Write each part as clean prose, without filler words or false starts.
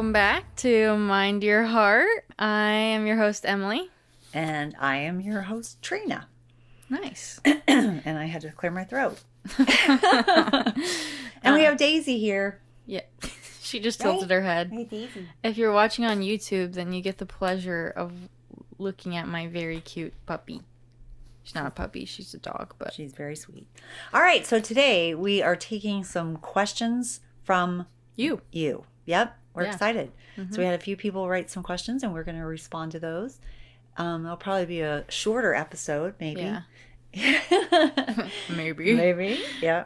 welcome back to Mind Your Heart. I am your host, Emily. And I am your host, Trina. Nice. And I had to clear my throat. And we have Daisy here. Yeah. She just tilted her head. Hey, Daisy. If you're watching on YouTube, then you get the pleasure of looking at my very cute puppy. She's not a puppy, she's a dog, but she's very sweet. All right, so today we are taking some questions from you. Yep, we're excited. Mm-hmm. So we had a few people write some questions, and we're going to respond to those. It'll probably be a shorter episode, maybe. Yeah. Maybe. Yeah.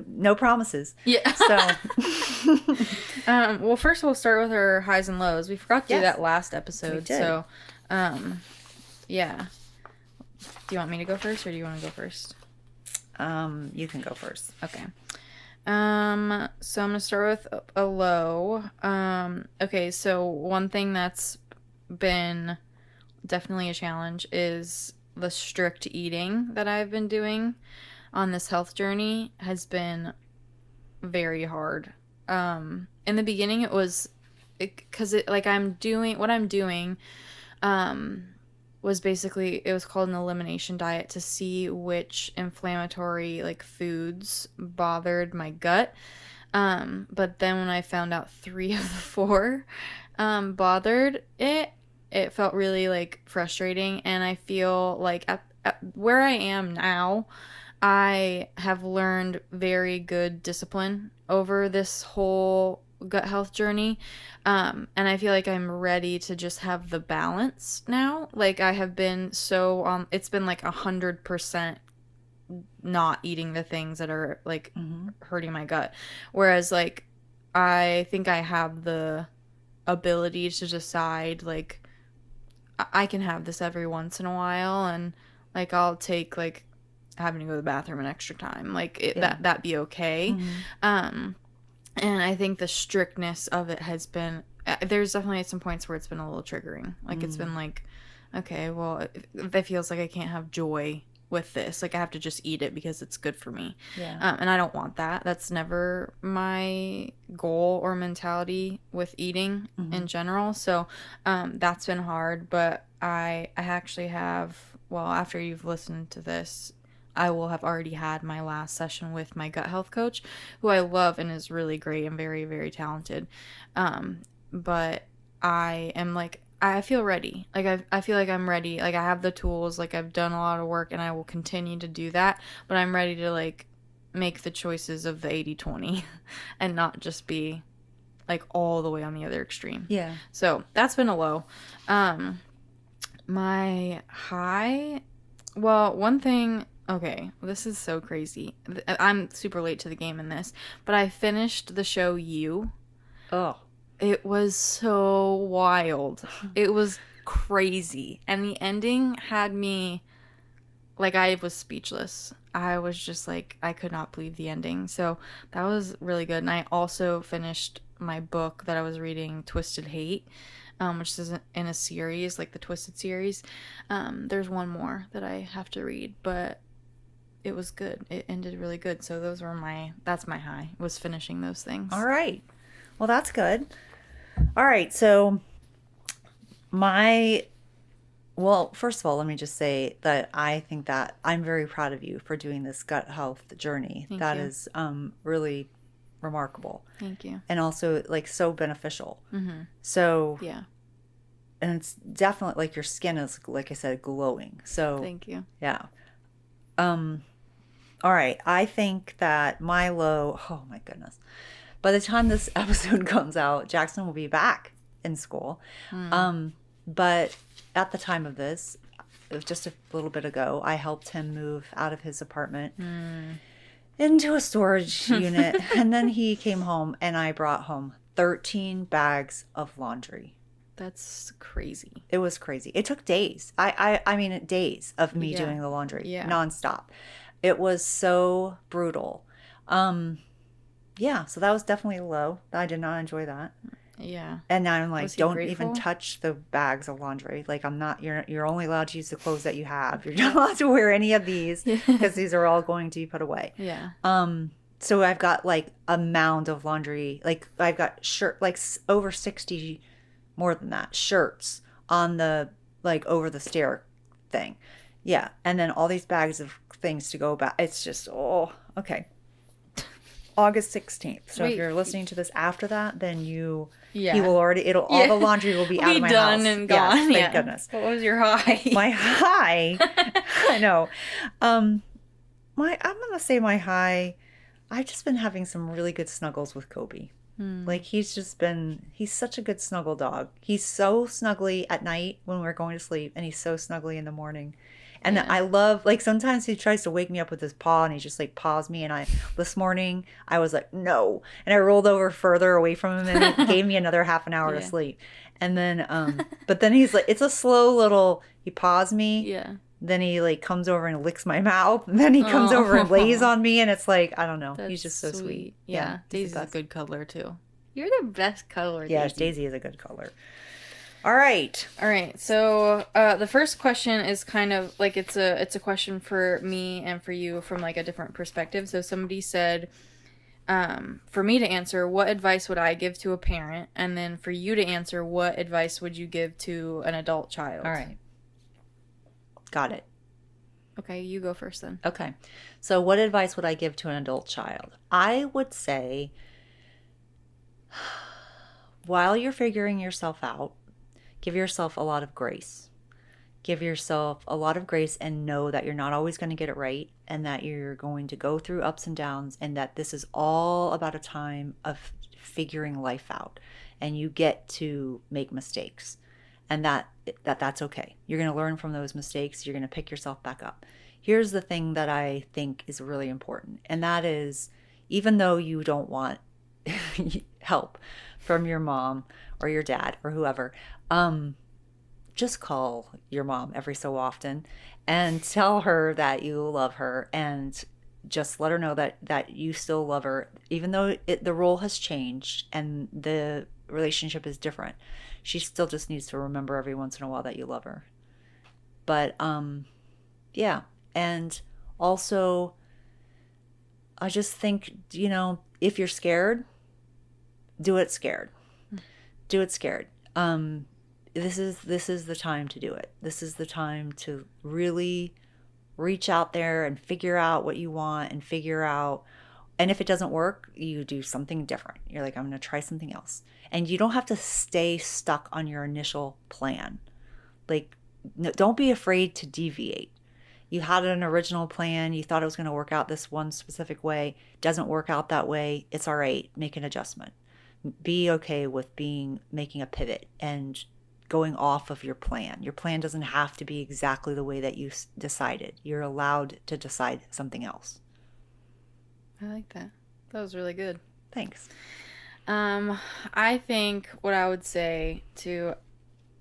No promises. Yeah. So. Well, first we'll start with our highs and lows. We forgot to do that last episode. We did. So, yeah. Do you want me to go first, or do you want to go first? You can go first. Okay. So I'm going to start with a low. Okay, so one thing that's been definitely a challenge is the strict eating that I've been doing on this health journey has been very hard. In the beginning it was because I'm doing was basically, it was called an elimination diet to see which inflammatory foods bothered my gut. But then when I found out 3 of the 4 bothered it felt really frustrating, and I feel like at where I am now, I have learned very good discipline over this whole gut health journey, and I feel like I'm ready to just have the balance now. I have been so it's been 100% not eating the things that are hurting my gut, whereas I think I have the ability to decide I can have this every once in a while, and I'll take having to go to the bathroom an extra time that'd be okay. Mm-hmm. And I think the strictness of it has been, there's definitely at some points where it's been a little triggering. It's been okay, well, it feels like I can't have joy with this. I have to just eat it because it's good for me. Yeah. And I don't want that. That's never my goal or mentality with eating in general. So that's been hard. But I actually have, well, after you've listened to this, I will have already had my last session with my gut health coach, who I love and is really great and very, very talented. But I am I feel ready. I feel like I'm ready. I have the tools. I've done a lot of work, and I will continue to do that. But I'm ready to make the choices of the 80-20 and not just be all the way on the other extreme. Yeah. So that's been a low. My high, well, one thing. Okay, this is so crazy. I'm super late to the game in this, but I finished the show You. Oh. It was so wild. It was crazy. And the ending had me, I was speechless. I was just I could not believe the ending. So that was really good. And I also finished my book that I was reading, Twisted Hate, which is in a series, the Twisted series. There's one more that I have to read, but it was good. It ended really good. So that's my high, was finishing those things. All right. Well, that's good. All right. So first of all, let me just say that I think that I'm very proud of you for doing this gut health journey. Thank that you. is really remarkable. Thank you. And also so beneficial. Mm-hmm. So yeah. And it's definitely your skin is, like I said, glowing. So thank you. Yeah. All right. I think that my low, oh my goodness. By the time this episode comes out, Jackson will be back in school. But at the time of this, it was just a little bit ago, I helped him move out of his apartment into a storage unit. And then he came home, and I brought home 13 bags of laundry. That's crazy. It was crazy. It took days. I mean, days of me doing the laundry nonstop. It was so brutal. Yeah, so that was definitely low. I did not enjoy that. Yeah. And now I'm don't grateful? even touch the bags of laundry. I'm not, you're only allowed to use the clothes that you have. You're not allowed to wear any of these because these are all going to be put away. Yeah. So I've got like a mound of laundry. Like I've got like over 60, more than that, shirts on the, like over the stair thing. Yeah. And then all these bags of things to go back. It's just, oh, okay. August 16th. So if Wait. you're listening to this after that, then he Yeah. will already, all the laundry will be out Be of my done house. and Yes, gone. thank Yeah. goodness. What was your high? My high, I know. I'm gonna say my high. I've just been having some really good snuggles with Kobe. Like he's such a good snuggle dog. He's so snuggly at night when we're going to sleep, and he's so snuggly in the morning. And Yeah. I love, like, sometimes he tries to wake me up with his paw and he just like paws me. And this morning I was like, no. And I rolled over further away from him and he gave me another half an hour to Yeah. sleep. And then, but then he's like, it's a slow little, he paws me. Yeah. Then he like comes over and licks my mouth. And then he comes over and lays on me. And it's like, I don't know. That's He's just so sweet. Yeah. He's the Daisy's a best. good cuddler too. You're the best cuddler, Yes, Daisy. Daisy is a good color. All right. All right. So the first question is kind of like it's a question for me and for you from like a different perspective. So somebody said, for me to answer, what advice would I give to a parent? And then for you to answer, what advice would you give to an adult child? All right. Got it. Okay, you go first then. Okay. So what advice would I give to an adult child? I would say, while you're figuring yourself out, give yourself a lot of grace. Give yourself a lot of grace and know that you're not always going to get it right and that you're going to go through ups and downs and that this is all about a time of figuring life out and you get to make mistakes and that's okay. You're going to learn from those mistakes. You're going to pick yourself back up. Here's the thing that I think is really important, and that is, even though you don't want help from your mom or your dad or whoever, just call your mom every so often and tell her that you love her and just let her know that you still love her, even though the role has changed and the relationship is different. She still just needs to remember every once in a while that you love her. But yeah. And also, I just think, if you're scared, do it scared. Do it scared. This is the time to do it. This is the time to really reach out there and figure out what you want and and if it doesn't work, you do something different. You're like, I'm going to try something else. And you don't have to stay stuck on your initial plan. Like, no, don't be afraid to deviate. You had an original plan. You thought it was going to work out this one specific way. Doesn't work out that way. It's all right. Make an adjustment. Be okay with making a pivot and going off of your plan. Your plan doesn't have to be exactly the way that you decided. You're allowed to decide something else. I like that. That was really good. Thanks. I think what I would say to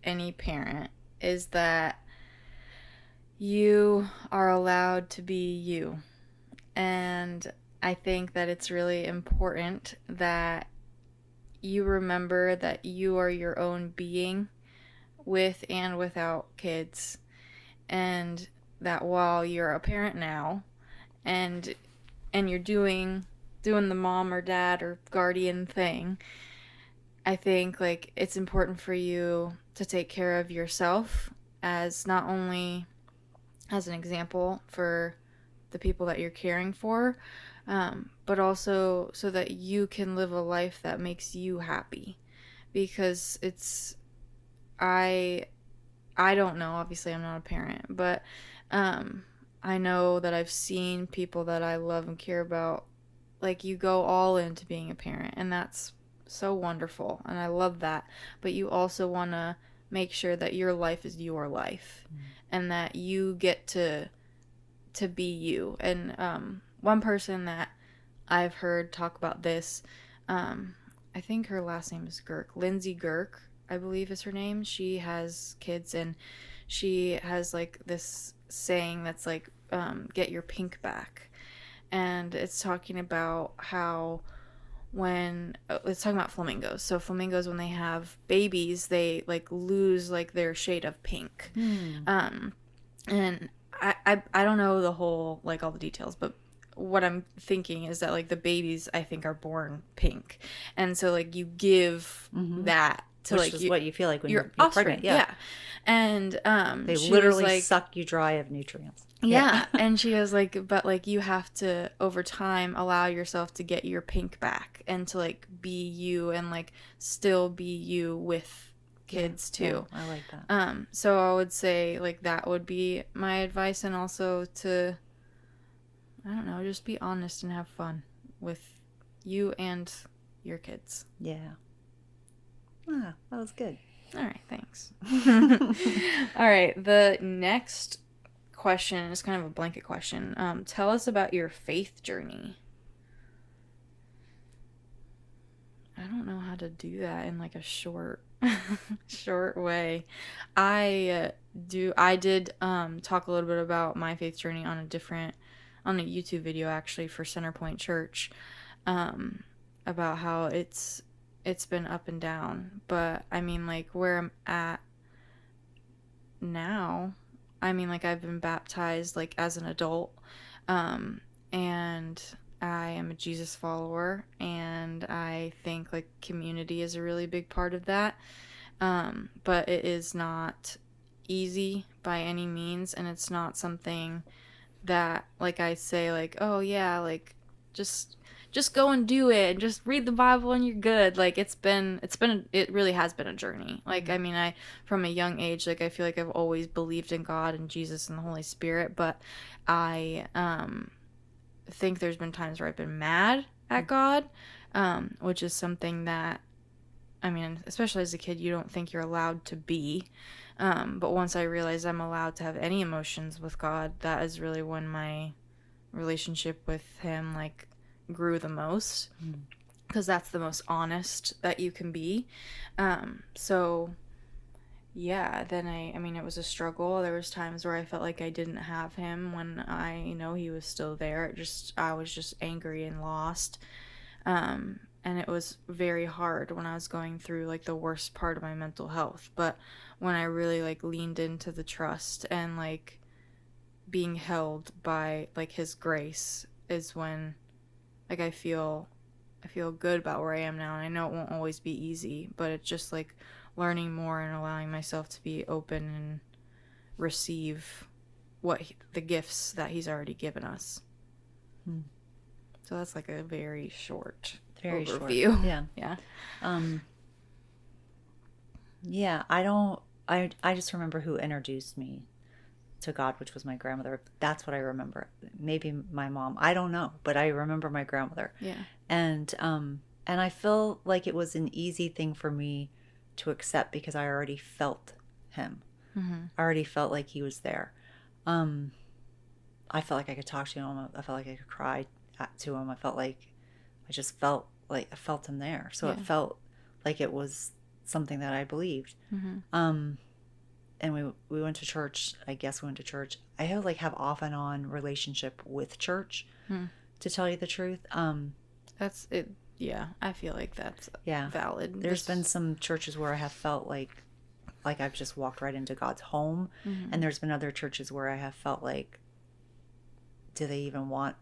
any parent is that you are allowed to be you. And I think that it's really important that you remember that you are your own being with and without kids. And that while you're a parent now and you're doing the mom or dad or guardian thing, I think like it's important for you to take care of yourself as not only as an example for the people that you're caring for, but also so that you can live a life that makes you happy. Because I don't know, obviously I'm not a parent, but I know that I've seen people that I love and care about, like you go all into being a parent, and that's so wonderful, and I love that. But you also want to make sure that your life is your life, and that you get to be you. And one person that I've heard talk about this, I think her last name is Gurk, Lindsey Gurk, I believe is her name. She has kids, and she has like this saying that's like, get your pink back. And it's talking about how it's talking about flamingos. So flamingos, when they have babies, they like lose like their shade of pink. And I don't know the whole, like all the details, but what I'm thinking is that like the babies I think are born pink, and so like you give that to Which like is what you feel like when your you're offspring, pregnant. Yeah. And They she was literally like, suck you dry of nutrients. yeah, and she was like, but like you have to over time allow yourself to get your pink back and to like be you and like still be you with kids too. Yeah, I like that. So I would say like that would be my advice, and also to, I don't know, just be honest and have fun with you and your kids. Yeah. Ah, that was good. All right, thanks. All right, the next question is kind of a blanket question. Tell us about your faith journey. I don't know how to do that in like a short short way. I did talk a little bit about my faith journey on a YouTube video actually for Centerpoint Church, about how it's been up and down. But I mean, like where I'm at now, I mean, like I've been baptized like as an adult, and I am a Jesus follower, and I think like community is a really big part of that. But it is not easy by any means, and it's not something that like I say like, oh yeah, like just go and do it and just read the Bible and you're good. Like it really has been a journey. Like I mean, I from a young age, like I feel like I've always believed in God and Jesus and the Holy Spirit, but I think there's been times where I've been mad at God, which is something that, I mean, especially as a kid, you don't think you're allowed to be. But once I realized I'm allowed to have any emotions with God, that is really when my relationship with Him, like, grew the most. Because that's the most honest that you can be. So, yeah, then I mean, it was a struggle. There was times where I felt like I didn't have Him when I know He was still there. I was just angry and lost. And it was very hard when I was going through like the worst part of my mental health. But when I really like leaned into the trust and like being held by like His grace is when like I feel good about where I am now. And I know it won't always be easy, but it's just like learning more and allowing myself to be open and receive the gifts that He's already given us. So that's like a very short overview. Short. Yeah. Yeah. Yeah, I just remember who introduced me to God, which was my grandmother. That's what I remember. Maybe my mom. I don't know, but I remember my grandmother. Yeah. And I feel like it was an easy thing for me to accept because I already felt Him. Mm-hmm. I already felt like He was there. I felt like I could talk to Him. I felt like I could cry to Him. I felt like I felt Him there. So Yeah. it felt like it was something that I believed. Mm-hmm. And we went to church. I guess we went to church. I have off and on relationship with church, to tell you the truth. That's it. Yeah, I feel like that's valid. There's been some churches where I have felt like I've just walked right into God's home, and there's been other churches where I have felt like, do they even want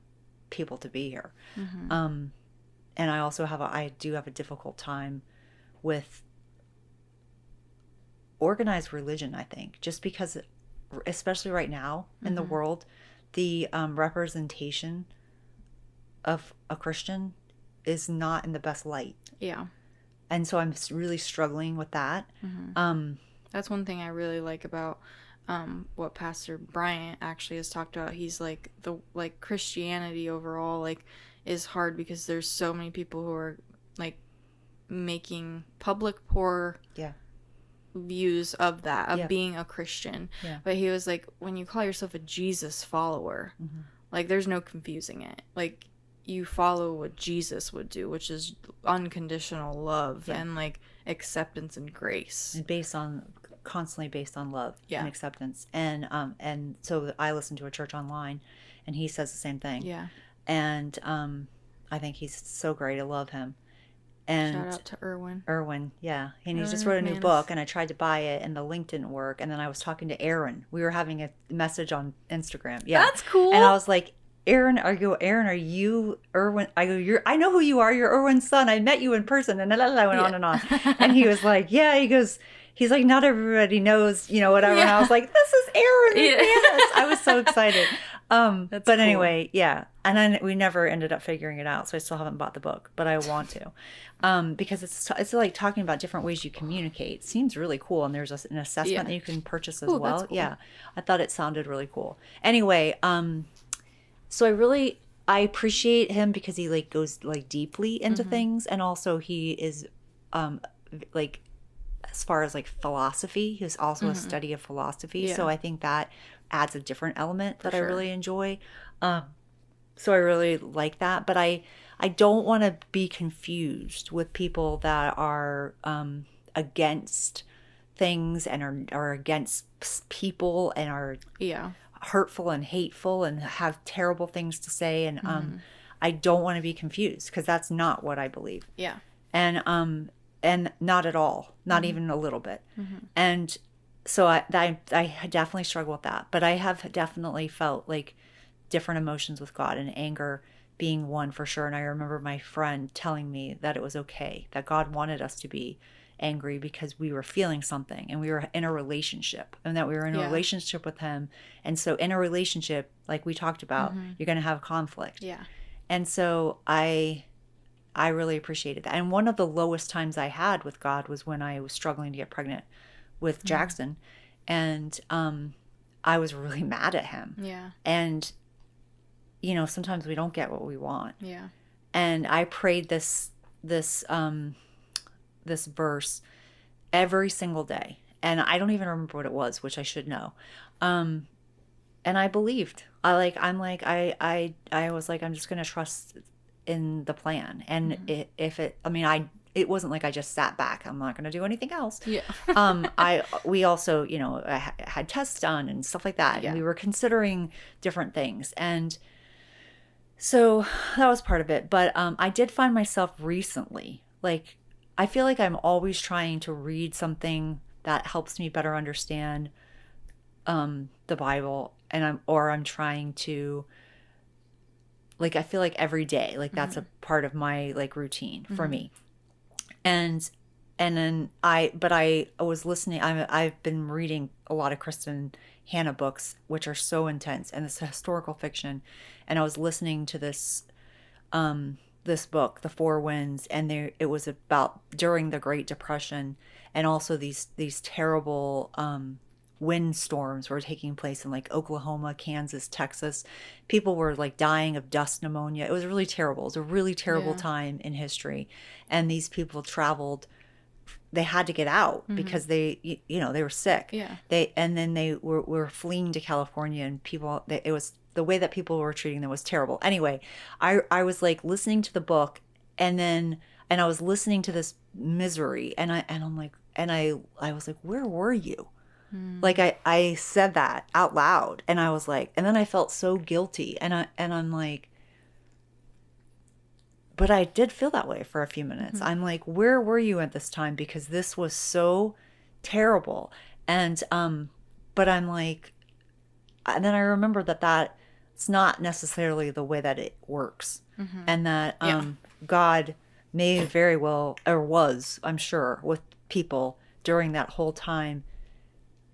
people to be here? And I do have a difficult time with organized religion, I think, just because, especially right now in the world, the representation of a Christian is not in the best light. Yeah. And so I'm really struggling with that. That's one thing I really like about what Pastor Bryant actually has talked about. He's like Christianity overall like is hard because there's so many people who are like making public poor views of that, of being a Christian. Yeah. But he was like, when you call yourself a Jesus follower, like there's no confusing it. Like you follow what Jesus would do, which is unconditional love and like acceptance and grace. And constantly based on love and acceptance. And so I listen to a church online and he says the same thing. Yeah. And I think he's so great. I love him. And shout out to Erwin. Yeah. And he just wrote a new book, and I tried to buy it, and the link didn't work. And then I was talking to Aaron. We were having a message on Instagram. Yeah. That's cool. And I was like, Aaron, Aaron, are you Erwin? I go, I know who you are. You're Erwin's son. I met you in person. And then I went on and on. And he was like, yeah, he's like, not everybody knows, whatever. And I was like, this is Aaron McManus. I was so excited. But cool. Anyway, yeah. And then we never ended up figuring it out. So I still haven't bought the book, but I want to. Because it's like talking about different ways you communicate. It seems really cool. And there's an assessment that you can purchase as well. Cool. Yeah. I thought it sounded really cool. Anyway, so I appreciate him because he like goes like deeply into things. And also he is like, as far as like philosophy, he was also a study of philosophy. Yeah. So I think that adds a different element that I really enjoy. So I really like that. But I don't want to be confused with people that are against things and are against people and are hurtful and hateful and have terrible things to say. And I don't want to be confused because that's not what I believe. Yeah. And not at all, not even a little bit. And so I definitely struggle with that. But I have definitely felt like different emotions with God, and anger being one for sure. And I remember my friend telling me that it was okay, that God wanted us to be angry because we were feeling something and we were in a relationship, and that we were in a relationship with him. And so in a relationship, like we talked about, you're going to have conflict. Yeah. And so I really appreciated that. And one of the lowest times I had with God was when I was struggling to get pregnant with Jackson. And I was really mad at him. Yeah. And, sometimes we don't get what we want. Yeah. And I prayed this verse every single day. And I don't even remember what it was, which I should know. And I believed. I was like, I'm just going to trust in the plan. And it wasn't like I just sat back. I'm not going to do anything else. Yeah. We also, I had tests done and stuff like that. And we were considering different things. And so that was part of it. But I did find myself recently, like, I feel like I'm always trying to read something that helps me better understand the Bible. And I'm trying to, like, I feel like every day, like that's a part of my like routine for me. And then I was listening. I've been reading a lot of Kristen Hannah books, which are so intense, and it's historical fiction. And I was listening to this book, The Four Winds, and it was about during the Great Depression, and also these terrible wind storms were taking place in like Oklahoma, Kansas, Texas. People were like dying of dust pneumonia. It was really terrible. It was a really terrible time in history. And these people traveled, they had to get out because they were sick. Yeah. They were fleeing to California, and it was the way that people were treating them was terrible. Anyway, I was like listening to the book, and I was listening to this misery, and I was like, where were you? Like I said that out loud, and I was like, and then I felt so guilty, and I'm like, but I did feel that way for a few minutes. I'm like, where were you at this time? Because this was so terrible. And but I'm like, and then I remember that it's not necessarily the way that it works, and that God may very well, or was, I'm sure, with people during that whole time,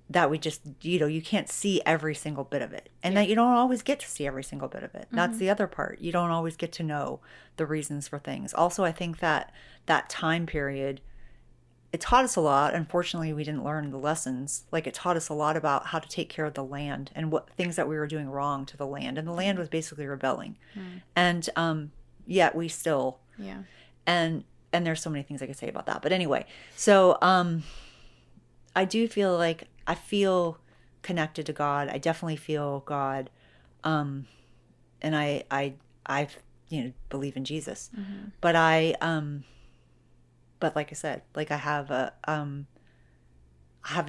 that we just, you can't see every single bit of it. And that you don't always get to see every single bit of it. That's the other part. You don't always get to know the reasons for things. Also, I think that time period, it taught us a lot. Unfortunately, we didn't learn the lessons. Like, it taught us a lot about how to take care of the land and what things that we were doing wrong to the land. And the land was basically rebelling. And yet we still, and there's so many things I could say about that. But anyway, so I do feel like I feel connected to God. I definitely feel God. And I believe in Jesus. But but like I said, like I have a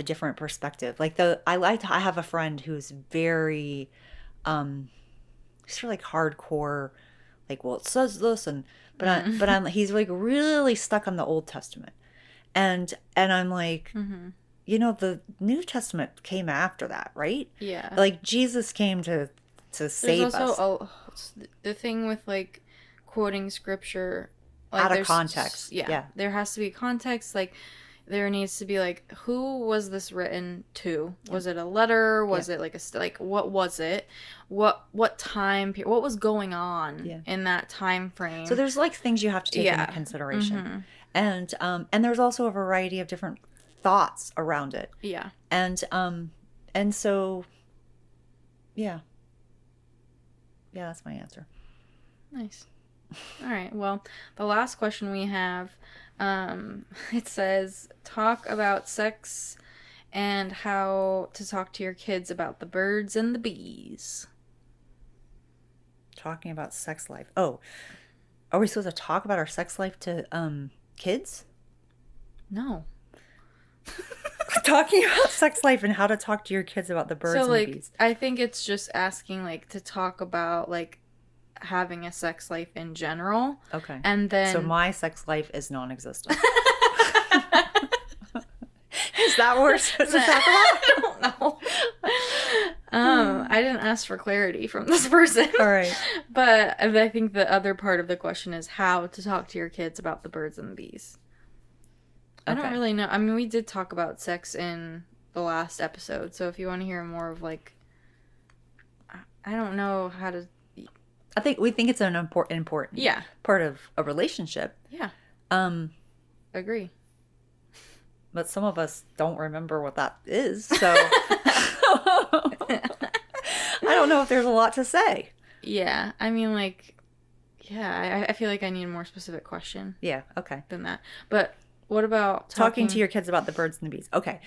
different perspective. Like I have a friend who's very, he's like hardcore, like, well, it says this, but he's like really stuck on the Old Testament. And I'm like, the New Testament came after that, right? Yeah. Like, Jesus came to to There's save us. also the thing with like quoting scripture, like Out of there's context. yeah, Yeah. there has to be context. Like there needs to be like, who was this written to? Was it a letter? Was it like like what was it? What time period? What was going on Yeah. in that time So frame? there's like things you have to take into Yeah. consideration. And there's also a variety of different thoughts around it. Yeah. And so yeah. Yeah, that's my answer. Nice. All right. Well, the last question we have, it says, talk about sex and how to talk to your kids about the birds and the bees. Talking about sex life. Oh, are we supposed to talk about our sex life to kids? No. Talking about sex life and how to talk to your kids about the birds and the bees. I think it's just asking, like, to talk about, like, having a sex life in general. Okay. And then... So my sex life is non-existent. Is that what we're supposed to talk about? I don't know. I didn't ask for clarity from this person. All right. But I think the other part of the question is how to talk to your kids about the birds and the bees. I don't really know. I mean, we did talk about sex in the last episode, so if you want to hear more of, like, I don't know how to... We think it's an important part of a relationship. Yeah. Agree. But some of us don't remember what that is, so I don't know if there's a lot to say. Yeah. I mean, like, yeah, I feel like I need a more specific question. Yeah, okay. Than that. But what about talking to your kids about the birds and the bees? Okay.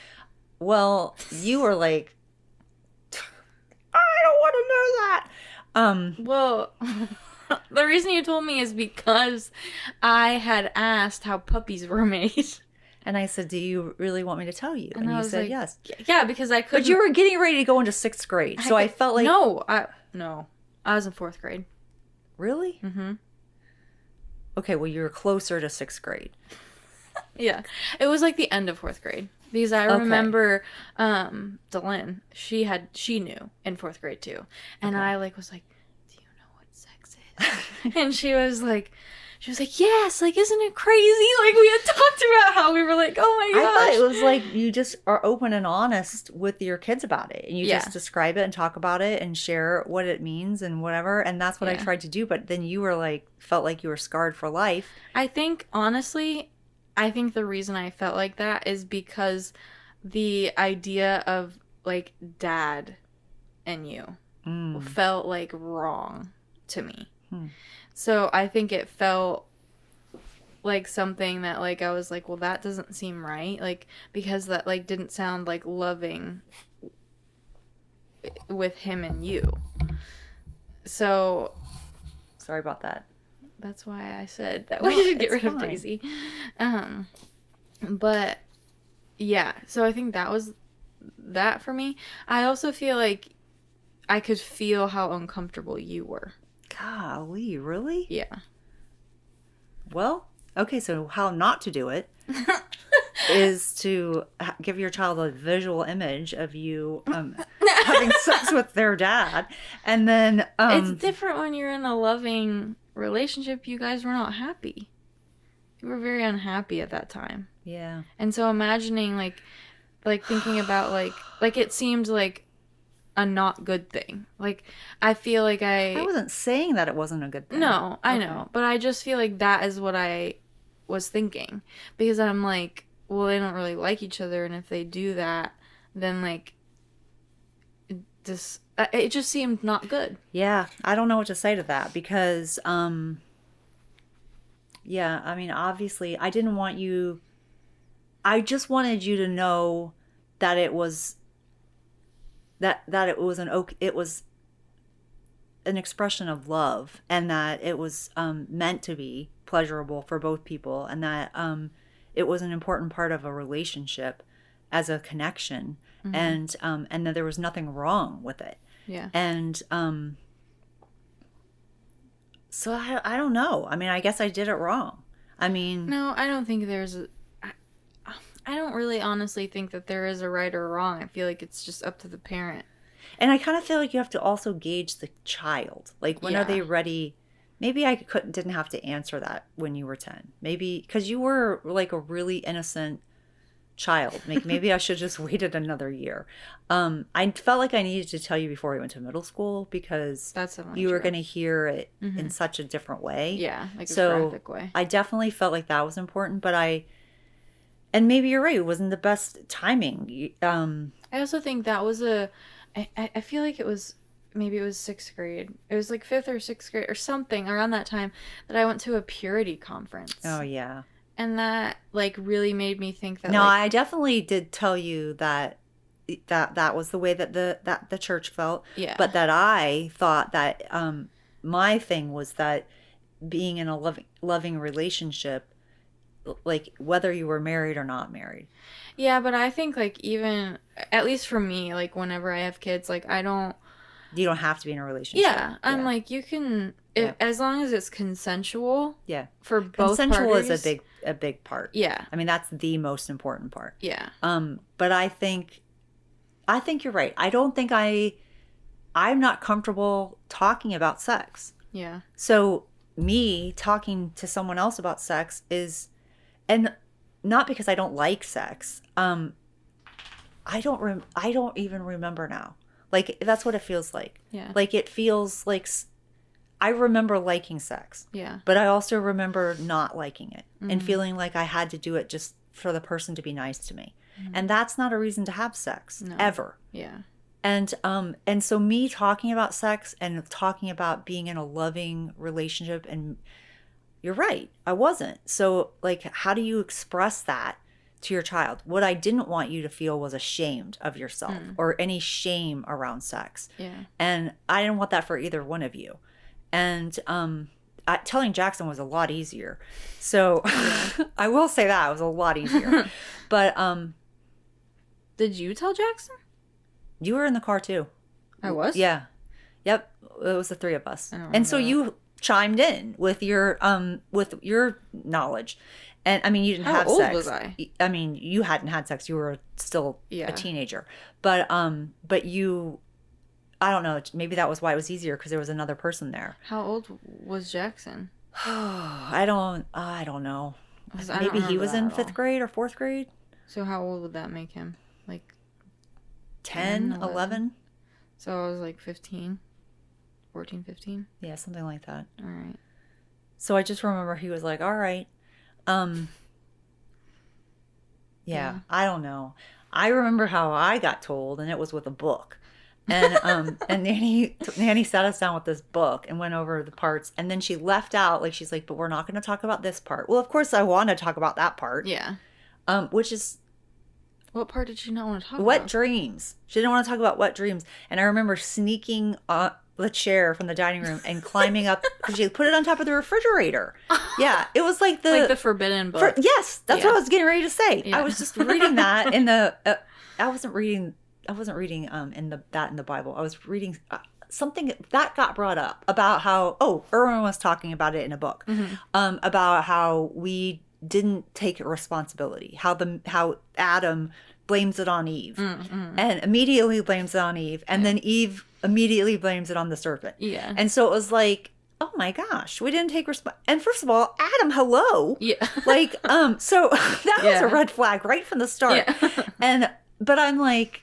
Well, you were like, I don't want to know that. Well, the reason you told me is because I had asked how puppies were made. And I said, do you really want me to tell you? And you said like, yes. Yeah, because I couldn't. But you were getting ready to go into 6th grade. So I felt like... No. I was in 4th grade. Really? Mm-hmm. Okay, well, you were closer to 6th grade. Yeah. It was like the end of 4th grade. Because I remember Delyn, she knew in 4th grade too. And I was like, do you know what sex is? And she was like, yes, like, isn't it crazy? Like, we had talked about how we were like, oh my gosh. I thought it was like you just are open and honest with your kids about it. And you just describe it and talk about it and share what it means and whatever. And that's what I tried to do. But then you were like, felt like you were scarred for life. I think, honestly, the reason I felt like that is because the idea of, like, dad and you felt, like, wrong to me. So I think it felt like something that, like, I was like, well, that doesn't seem right. Like, because that, like, didn't sound, like, loving with him and you. So... Sorry about that. That's why I said that we should get rid of Daisy. But yeah, so I think that was that for me. I also feel like I could feel how uncomfortable you were. Golly, really? Yeah. Well, okay, so how not to do it is to give your child a visual image of you having sex with their dad. And then... it's different when you're in a loving relationship. You guys were not happy. You were very unhappy at that time. Yeah. And so imagining, like thinking about, like it seemed like a not good thing. Like, I feel like I wasn't saying that it wasn't a good thing. No, I know. But I just feel like that is what I was thinking. Because I'm like, well, they don't really like each other. And if they do that, then, like, it just seemed not good. Yeah. I don't know what to say to that. Because, yeah, I mean, obviously, I didn't want you... I just wanted you to know that it was... That it was an expression of love, and that it was meant to be pleasurable for both people, and that it was an important part of a relationship as a connection, and that there was nothing wrong with it. Yeah. And so I don't know. I mean, I guess I did it wrong. I mean, no, I don't think there's I don't really honestly think that there is a right or wrong. I feel like it's just up to the parent. And I kind of feel like you have to also gauge the child. Like, when are they ready? Maybe I didn't have to answer that when you were 10. Maybe because you were like a really innocent child. Maybe I should just waited another year. I felt like I needed to tell you before we went to middle school because you were going to hear it in such a different way. Yeah, like a graphic way. I definitely felt like that was important, but and maybe you're right, it wasn't the best timing. I also think that was I feel like maybe it was 6th grade. It was like 5th or 6th grade or something around that time that I went to a purity conference. Oh, yeah. And that like really made me think that. No, I definitely did tell you that was the way that the church felt. Yeah. But that I thought that my thing was that being in a loving relationship, like whether you were married or not married. Yeah, but I think like even at least for me, like whenever I have kids, like you don't have to be in a relationship. Yeah, I'm like you can as long as it's consensual. Yeah. For both consensual parties. is a big part. Yeah. I mean, that's the most important part. Yeah. But I think you're right. I don't think I'm not comfortable talking about sex. Yeah. So me talking to someone else about sex and not because I don't like sex. I don't even remember now. Like, that's what it feels like. Yeah. Like, it feels like I remember liking sex. Yeah. But I also remember not liking it and feeling like I had to do it just for the person to be nice to me. And that's not a reason to have sex ever. Yeah. And so me talking about sex and talking about being in a loving relationship, and you're right, I wasn't. So like, how do you express that to your child? What I didn't want you to feel was ashamed of yourself or any shame around sex. Yeah. And I didn't want that for either one of you. And telling Jackson was a lot easier. So I will say that it was a lot easier. But did you tell Jackson? You were in the car too. I was? Yeah. Yep. It was the three of us. And so you chimed in with your knowledge. And I mean, you didn't have sex. How old was I? I mean, you hadn't had sex. You were still a teenager. But you, I don't know, maybe that was why it was easier because there was another person there. How old was Jackson? I don't know. Maybe he was in 5th grade or 4th grade. So how old would that make him? Like 10, 11? So I was like 15, 14, 15? Yeah, something like that. All right. So I just remember he was like, all right. Yeah, I don't know. I remember how I got told, and it was with a book. And and Nanny sat us down with this book and went over the parts, and then she left out, like, she's like, but we're not going to talk about this part. Well, of course I want to talk about that part. Yeah. Which is... What part did she not want to talk about? Wet dreams. She didn't want to talk about wet dreams. And I remember sneaking the chair from the dining room and climbing up, because she put it on top of the refrigerator. Yeah, it was like the forbidden book. Yes, that's what I was getting ready to say. Yeah. I was just reading that in the... I wasn't reading in the Bible. I was reading something that got brought up about how Erwin was talking about it in a book, about how we didn't take responsibility, how Adam blames it on Eve, and immediately blames it on Eve, and then Eve immediately blames it on the serpent. Yeah, and so it was like, oh my gosh, we didn't take And first of all, Adam, hello, like so that was a red flag right from the start, but I'm like,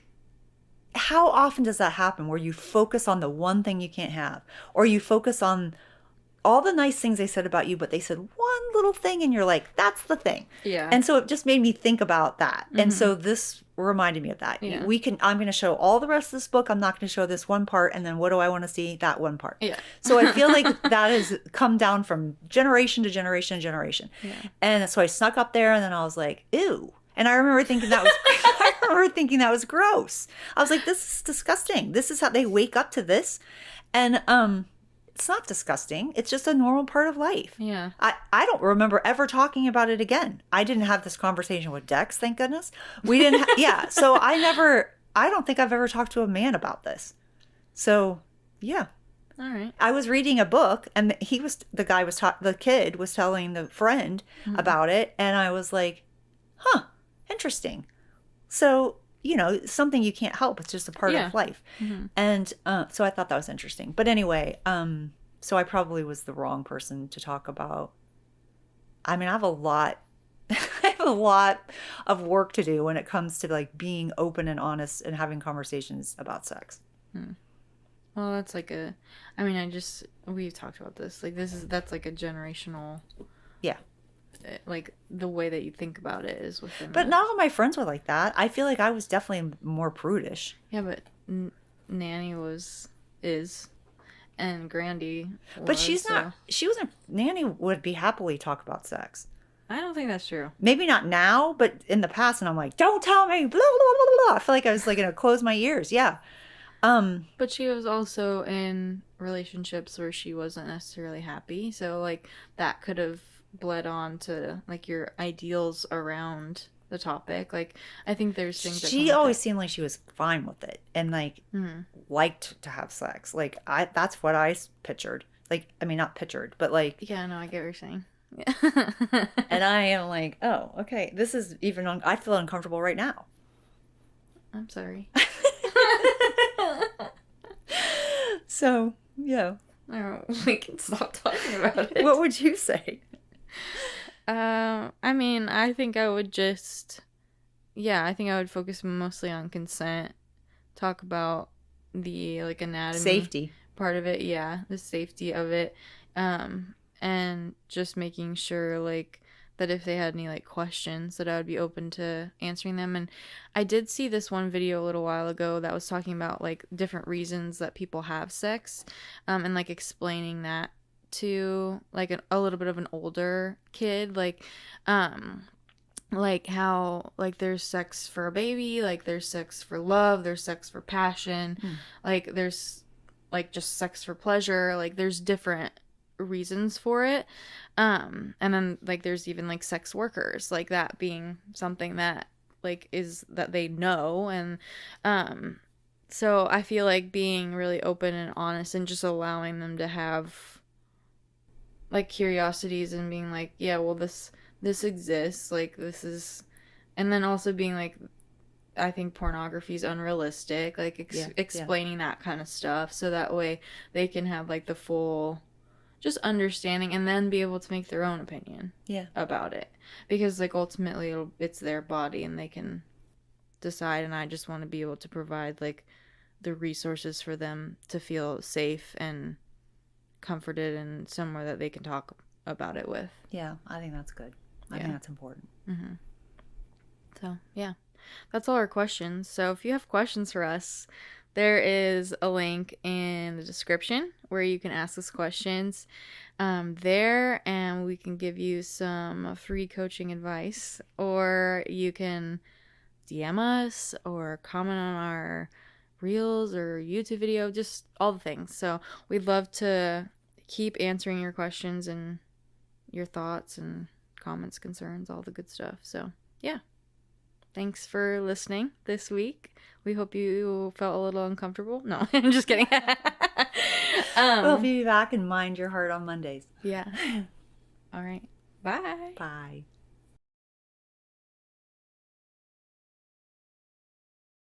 how often does that happen where you focus on the one thing you can't have, or you focus on all the nice things they said about you, but they said one little thing and you're like, that's the thing. Yeah. And so it just made me think about that. And so this reminded me of that. Yeah. I'm going to show all the rest of this book. I'm not going to show this one part. And then what do I want to see? That one part. Yeah. So I feel like that has come down from generation to generation to generation. Yeah. And so I snuck up there and then I was like, ew. And I remember thinking that was gross. I was like, this is disgusting. This is how they wake up to this. And it's not disgusting. It's just a normal part of life. Yeah. I don't remember ever talking about it again. I didn't have this conversation with Dex, thank goodness. We didn't yeah. So I don't think I've ever talked to a man about this. So, yeah. All right. I was reading a book and the kid was telling the friend about it, and I was like, huh, interesting. So, something you can't help. It's just a part Yeah. of life. And so I thought that was interesting. But anyway, so I probably was the wrong person to talk about. I mean, I have a lot. I have a lot of work to do when it comes to like being open and honest and having conversations about sex. Well, that's like we've talked about this. Like that's like a generational, Yeah. like the way that you think about it is within But the... not all my friends were like that. I feel like I was definitely more prudish. Yeah, but Nanny is, and Grandy But was, she's not, she wasn't, Nanny would be happily talk about sex. I don't think that's true. Maybe not now, but in the past, and I'm like, don't tell me, blah, blah, blah, blah. I feel like I was like going to close my ears. Yeah. But she was also in relationships where she wasn't necessarily happy, so like that could have bled on to like your ideals around the topic. Like I think there's things that She always seemed like she was fine with it and like liked to have sex. Like that's what I pictured. Like, I mean, not pictured, but like, yeah, no, I get what you're saying. and I am like, oh, okay, this is even, I feel uncomfortable right now. I'm sorry. So, yeah. Oh, we can stop talking about it. What would you say? I mean, I think I would I think I would focus mostly on consent, talk about the like anatomy Safety part of it, yeah, the safety of it, and just making sure like that if they had any like questions that I would be open to answering them. And I did see this one video a little while ago that was talking about like different reasons that people have sex, and like explaining that to like a little bit of an older kid, like how like there's sex for a baby, like there's sex for love, there's sex for passion, like there's like just sex for pleasure, like there's different reasons for it, and then like there's even like sex workers, like that being something that like is that they know. And so I feel like being really open and honest and just allowing them to have like curiosities and being like, yeah, well, this exists, like this is, and then also being like, I think pornography is unrealistic, like explaining that kind of stuff, so that way they can have like the full just understanding and then be able to make their own opinion about it, because like ultimately it's their body and they can decide. And I just want to be able to provide like the resources for them to feel safe and comforted and somewhere that they can talk about it with. Yeah, I think that's good. I think that's important. So yeah, that's all our questions. So if you have questions for us, there is a link in the description where you can ask us questions there, and we can give you some free coaching advice, or you can DM us or comment on our reels or YouTube video, just all the things. So we'd love to keep answering your questions and your thoughts and comments, concerns, all the good stuff. So yeah, thanks for listening this week. We hope you felt a little uncomfortable. No, I'm just kidding. We'll be back and mind your heart on Mondays. Yeah. All right. Bye. Bye.